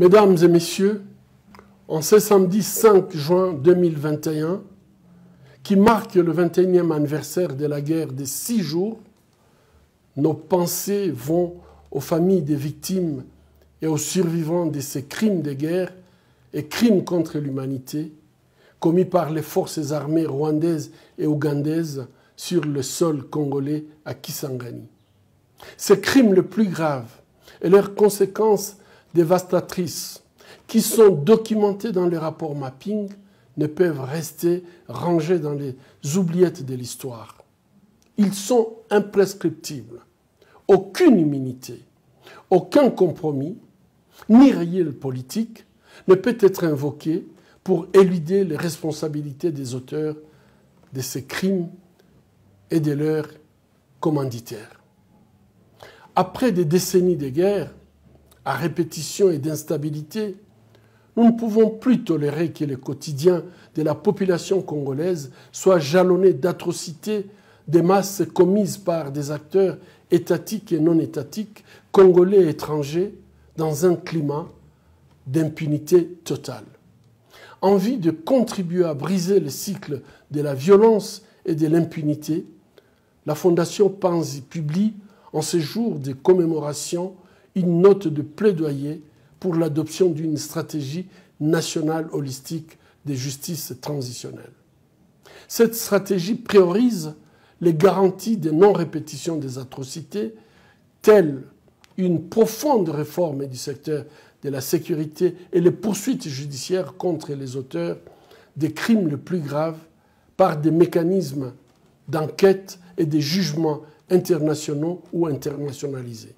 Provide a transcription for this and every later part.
Mesdames et messieurs, en ce samedi 5 juin 2021, qui marque le 21e anniversaire de la guerre des 6 jours, nos pensées vont aux familles des victimes et aux survivants de ces crimes de guerre et crimes contre l'humanité commis par les forces armées rwandaises et ougandaises sur le sol congolais à Kisangani. Ces crimes les plus graves et leurs conséquences dévastatrices qui sont documentées dans les rapports mapping ne peuvent rester rangés dans les oubliettes de l'histoire. Ils sont imprescriptibles. Aucune immunité, aucun compromis, ni réel politique ne peut être invoqué pour éluder les responsabilités des auteurs de ces crimes et de leurs commanditaires. Après des décennies de guerre, à répétition et d'instabilité, nous ne pouvons plus tolérer que le quotidien de la population congolaise soit jalonné d'atrocités des masses commises par des acteurs étatiques et non étatiques, congolais et étrangers, dans un climat d'impunité totale. Envie de contribuer à briser le cycle de la violence et de l'impunité, la Fondation Panzi publie en ce jour de commémoration une note de plaidoyer pour l'adoption d'une stratégie nationale holistique de justice transitionnelle. Cette stratégie priorise les garanties de non-répétition des atrocités, telles une profonde réforme du secteur de la sécurité et les poursuites judiciaires contre les auteurs des crimes les plus graves par des mécanismes d'enquête et des jugements internationaux ou internationalisés.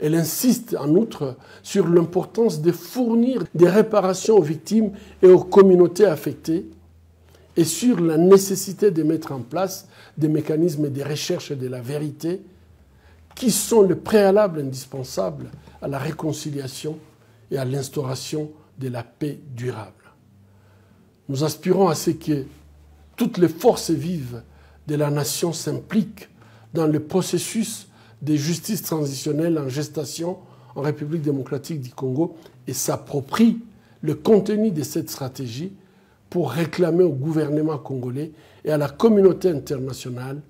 Elle insiste en outre sur l'importance de fournir des réparations aux victimes et aux communautés affectées et sur la nécessité de mettre en place des mécanismes de recherche de la vérité qui sont le préalable indispensable à la réconciliation et à l'instauration de la paix durable. Nous aspirons à ce que toutes les forces vives de la nation s'impliquent dans le processus de justice transitionnelle en gestation en République démocratique du Congo et s'approprient le contenu de cette stratégie pour réclamer au gouvernement congolais et à la communauté internationale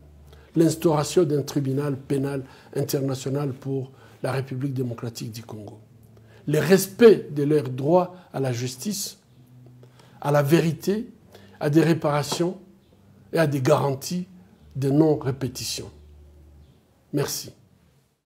l'instauration d'un tribunal pénal international pour la République démocratique du Congo. Le respect de leurs droits à la justice, à la vérité, à des réparations et à des garanties de non-répétition. Merci.